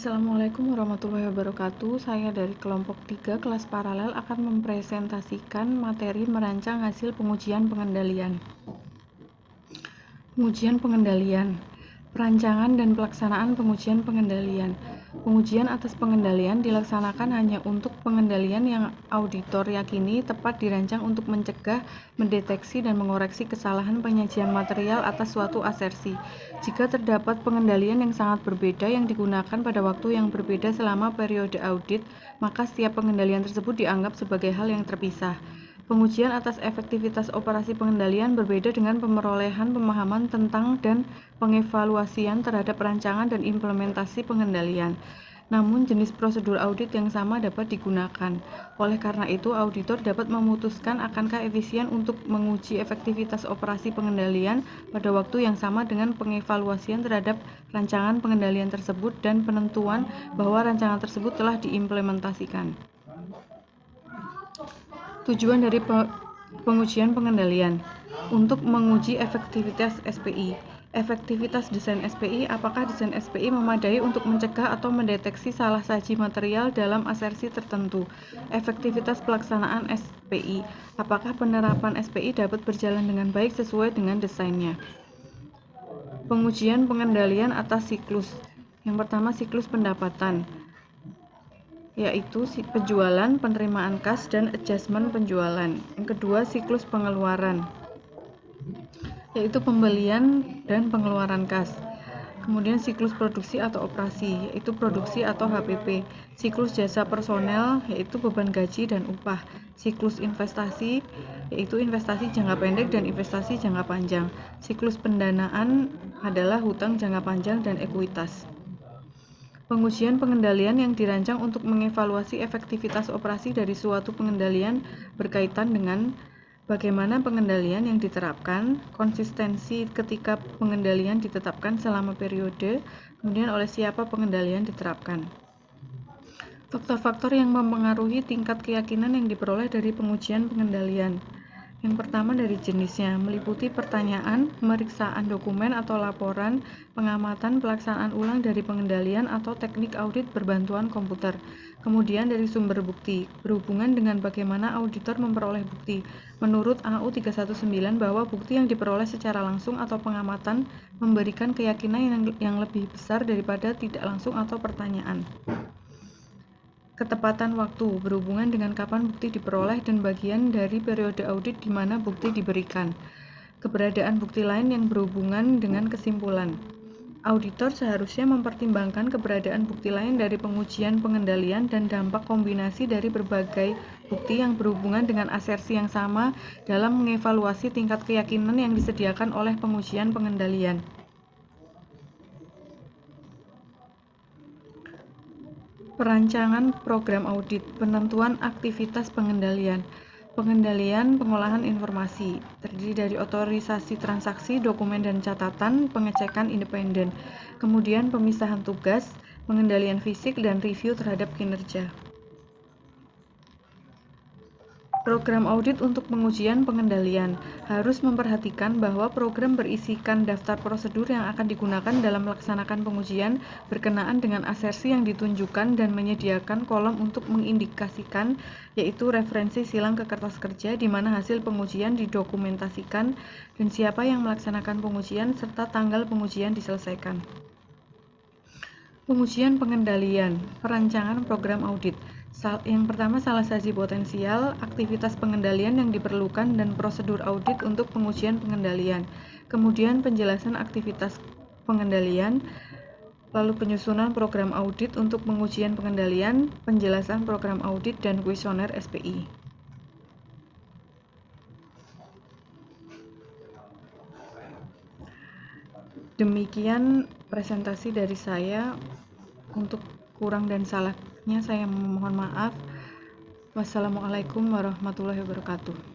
Assalamualaikum warahmatullahi wabarakatuh. Saya dari kelompok 3 kelas paralel akan mempresentasikan materi merancang hasil pengujian pengendalian. Pengujian pengendalian, perancangan dan pelaksanaan pengujian pengendalian. Pengujian atas pengendalian dilaksanakan hanya untuk pengendalian yang auditor yakini tepat dirancang untuk mencegah, mendeteksi, dan mengoreksi kesalahan penyajian material atas suatu asersi. Jika terdapat pengendalian yang sangat berbeda yang digunakan pada waktu yang berbeda selama periode audit, maka setiap pengendalian tersebut dianggap sebagai hal yang terpisah. Pengujian atas efektivitas operasi pengendalian berbeda dengan pemerolehan pemahaman tentang dan pengevaluasian terhadap rancangan dan implementasi pengendalian. Namun, jenis prosedur audit yang sama dapat digunakan. Oleh karena itu, auditor dapat memutuskan akankah efisien untuk menguji efektivitas operasi pengendalian pada waktu yang sama dengan pengevaluasian terhadap rancangan pengendalian tersebut dan penentuan bahwa rancangan tersebut telah diimplementasikan. Tujuan dari pengujian pengendalian untuk menguji efektivitas SPI. Efektivitas desain SPI, apakah desain SPI memadai untuk mencegah atau mendeteksi salah saji material dalam asersi tertentu. Efektivitas pelaksanaan SPI, apakah penerapan SPI dapat berjalan dengan baik sesuai dengan desainnya. Pengujian pengendalian atas siklus. Yang pertama, siklus pendapatan, yaitu penjualan, penerimaan kas, dan adjustment penjualan. Yang kedua, siklus pengeluaran, yaitu pembelian dan pengeluaran kas. Kemudian siklus produksi atau operasi, yaitu produksi atau HPP. Siklus jasa personel, yaitu beban gaji dan upah. Siklus investasi, yaitu investasi jangka pendek dan investasi jangka panjang. Siklus pendanaan adalah hutang jangka panjang dan ekuitas. Pengujian pengendalian yang dirancang untuk mengevaluasi efektivitas operasi dari suatu pengendalian berkaitan dengan bagaimana pengendalian yang diterapkan, konsistensi ketika pengendalian ditetapkan selama periode, kemudian oleh siapa pengendalian diterapkan. Faktor-faktor yang mempengaruhi tingkat keyakinan yang diperoleh dari pengujian pengendalian. Yang pertama, dari jenisnya, meliputi pertanyaan, pemeriksaan dokumen atau laporan, pengamatan, pelaksanaan ulang dari pengendalian atau teknik audit berbantuan komputer. Kemudian dari sumber bukti, berhubungan dengan bagaimana auditor memperoleh bukti. Menurut AU 319 bahwa bukti yang diperoleh secara langsung atau pengamatan memberikan keyakinan yang lebih besar daripada tidak langsung atau pertanyaan. Ketepatan waktu, berhubungan dengan kapan bukti diperoleh dan bagian dari periode audit di mana bukti diberikan. Keberadaan bukti lain yang berhubungan dengan kesimpulan. Auditor seharusnya mempertimbangkan keberadaan bukti lain dari pengujian pengendalian dan dampak kombinasi dari berbagai bukti yang berhubungan dengan asersi yang sama dalam mengevaluasi tingkat keyakinan yang disediakan oleh pengujian pengendalian. Perancangan program audit, penentuan aktivitas pengendalian. Pengendalian pengolahan informasi, terdiri dari otorisasi transaksi, dokumen dan catatan, pengecekan independen, kemudian pemisahan tugas, pengendalian fisik, dan review terhadap kinerja. Program audit untuk pengujian pengendalian harus memperhatikan bahwa program berisikan daftar prosedur yang akan digunakan dalam melaksanakan pengujian berkenaan dengan asersi yang ditunjukkan dan menyediakan kolom untuk mengindikasikan, yaitu referensi silang ke kertas kerja di mana hasil pengujian didokumentasikan dan siapa yang melaksanakan pengujian serta tanggal pengujian diselesaikan. Pengujian pengendalian, perancangan program audit. Yang pertama, salah saji potensial, aktivitas pengendalian yang diperlukan, dan prosedur audit untuk pengujian pengendalian. Kemudian penjelasan aktivitas pengendalian, lalu penyusunan program audit untuk pengujian pengendalian, penjelasan program audit, dan kuesioner SPI. Demikian presentasi dari saya. Untuk kurang dan salahnya saya mohon maaf. Wassalamualaikum warahmatullahi wabarakatuh.